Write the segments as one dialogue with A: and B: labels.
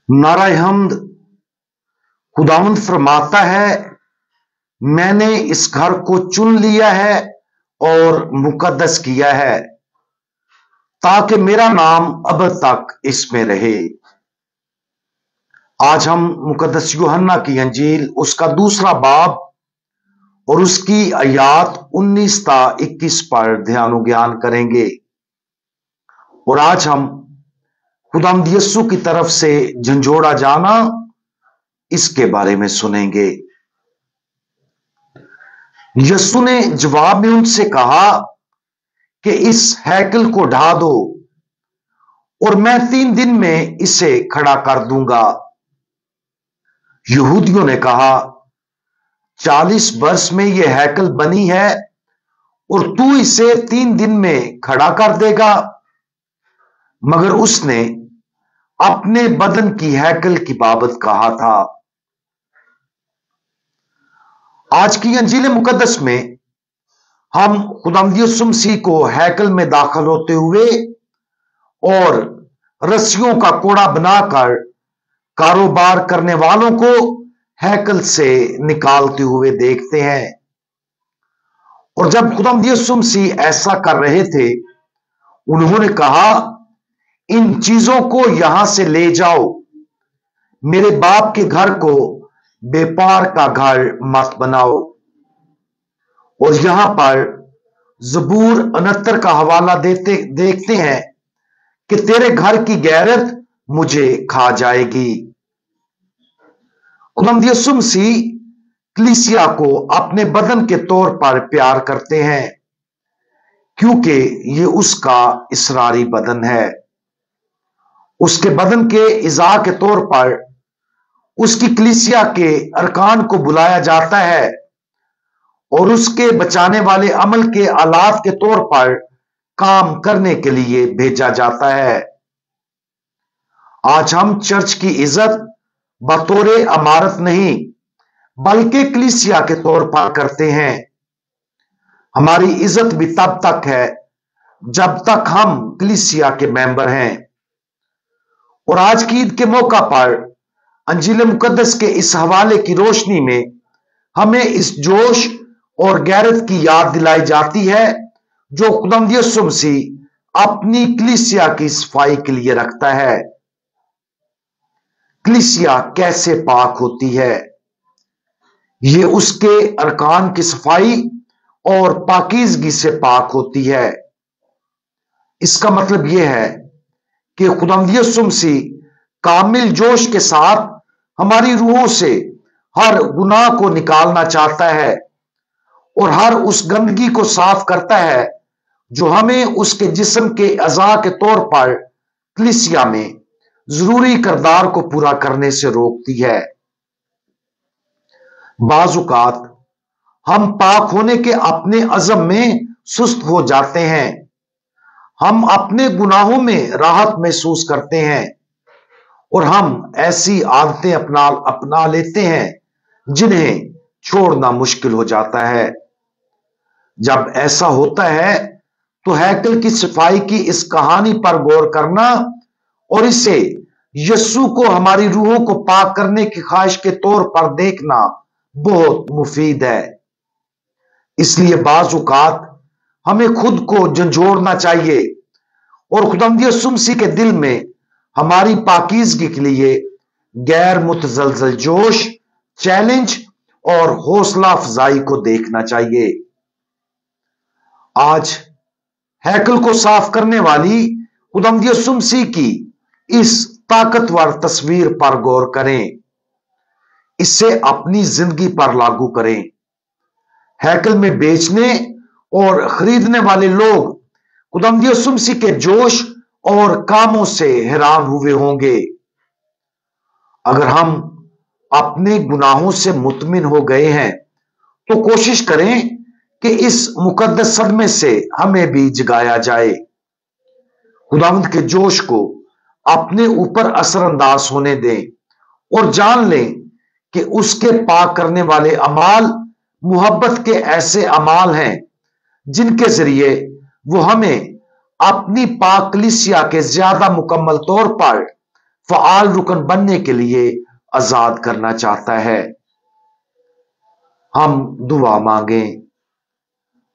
A: नारा हम्द। खुदावंद फरमाता है, मैंने इस घर को चुन लिया है और मुकद्दस किया है ताकि मेरा नाम अब तक इसमें रहे। आज हम मुकद्दस यूहन्ना की अंजील उसका दूसरा बाब और उसकी आयात 19 ता 21 पर ध्यान ज्ञान करेंगे। और आज हम खुदावंद यीशु की तरफ से झंझोड़ा जाना इसके बारे में सुनेंगे। यीशु ने जवाब में उनसे कहा कि इस हैकल को ढा दो और मैं 3 दिन में इसे खड़ा कर दूंगा। यहूदियों ने कहा, 40 वर्ष में यह हैकल बनी है और तू इसे 3 दिन में खड़ा कर देगा। मगर उसने अपने बदन की हैकल की बाबत कहा था। आज की अंजील मुकद्दस में हम खुदावंद यीशु मसीह को हैकल में दाखिल होते हुए और रस्सियों का कोड़ा बनाकर कारोबार करने वालों को हैकल से निकालते हुए देखते हैं। और जब खुदावंद यीशु मसीह ऐसा कर रहे थे, उन्होंने कहा, इन चीजों को यहां से ले जाओ, मेरे बाप के घर को व्यापार का घर मत बनाओ। और यहां पर ज़बूर 69 का हवाला देखते हैं कि तेरे घर की गैरत मुझे खा जाएगी। खुदावंद यीशु मसीह कलीसिया को अपने बदन के तौर पर प्यार करते हैं क्योंकि ये उसका इसरारी बदन है। उसके बदन के इज़ा के तौर पर उसकी कलीसिया के अरकान को बुलाया जाता है और उसके बचाने वाले अमल के आलात के तौर पर काम करने के लिए भेजा जाता है। आज हम चर्च की इज्जत बतौर इमारत नहीं बल्कि कलीसिया के तौर पर करते हैं। हमारी इज्जत भी तब तक है जब तक हम कलीसिया के मेंबर हैं। और आज की ईद के मौका पर अंजील मुकद्दस के इस हवाले की रोशनी में हमें इस जोश और गैरत की याद दिलाई जाती है जो खुदावंद यीशु मसीह अपनी कलीसिया की सफाई के लिए रखता है। कलीसिया कैसे पाक होती है? ये उसके अरकान की सफाई और पाकीज़गी से पाक होती है। इसका मतलब यह है कि खुदावंद यीशु मसीह कामिल जोश के साथ हमारी रूहों से हर गुनाह को निकालना चाहता है और हर उस गंदगी को साफ करता है जो हमें उसके जिस्म के अज़ा के तौर पर कलीसिया में जरूरी किरदार को पूरा करने से रोकती है। बाज़ औक़ात हम पाक होने के अपने अज़म में सुस्त हो जाते हैं। हम अपने गुनाहों में राहत महसूस करते हैं और हम ऐसी आदतें अपना लेते हैं जिन्हें छोड़ना मुश्किल हो जाता है। जब ऐसा होता है तो हैकल की सफाई की इस कहानी पर गौर करना और इसे यीशु को हमारी रूहों को पाक करने की ख्वाहिश के तौर पर देखना बहुत मुफीद है। इसलिए बाज़ औक़ात हमें खुद को झंझोड़ना चाहिए और खुदावंद यीशु मसीह के दिल में हमारी पाकीज़गी के लिए गैर मुतज़लज़ल जोश, चैलेंज और हौसला अफजाई को देखना चाहिए। आज हैकल को साफ करने वाली खुदावंद यीशु मसीह की इस ताकतवर तस्वीर पर गौर करें, इसे अपनी जिंदगी पर लागू करें। हैकल में बेचने और खरीदने वाले लोग खुदावंद यीशु मसीह के जोश और कामों से हैरान हुए होंगे। अगर हम अपने गुनाहों से मुतमिन हो गए हैं तो कोशिश करें कि इस मुकद्दस सदमे से हमें भी जगाया जाए। खुदावंद के जोश को अपने ऊपर असरअंदाज होने दें और जान लें कि उसके पाक करने वाले अमाल मुहब्बत के ऐसे अमाल हैं जिनके जरिए वो हमें अपनी पाक कलीसिया के ज्यादा मुकम्मल तौर पर फ़आल रुकन बनने के लिए आजाद करना चाहता है। हम दुआ मांगें।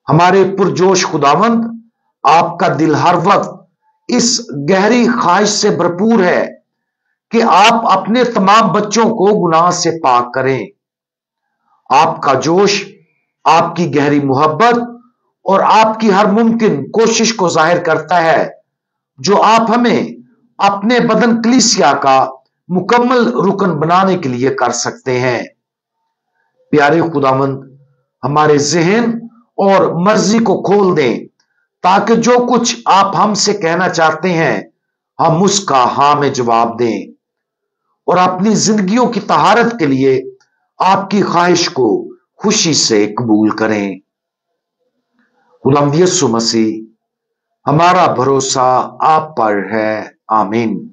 A: हमारे पुरजोश खुदावंद, आपका दिल हर वक्त इस गहरी ख्वाहिश से भरपूर है कि आप अपने तमाम बच्चों को गुनाह से पाक करें। आपका जोश, आपकी गहरी मोहब्बत और आपकी हर मुमकिन कोशिश को जाहिर करता है जो आप हमें अपने बदन कलीसिया का मुकम्मल रुकन बनाने के लिए कर सकते हैं। प्यारे खुदावंद, हमारे जहन और मर्जी को खोल दें ताकि जो कुछ आप हमसे कहना चाहते हैं हम उसका हाँ में जवाब दें और अपनी जिंदगियों की तहारत के लिए आपकी ख्वाहिश को खुशी से कबूल करें। खुदावंद यीशु मसीह, हमारा भरोसा आप पर है। आमीन।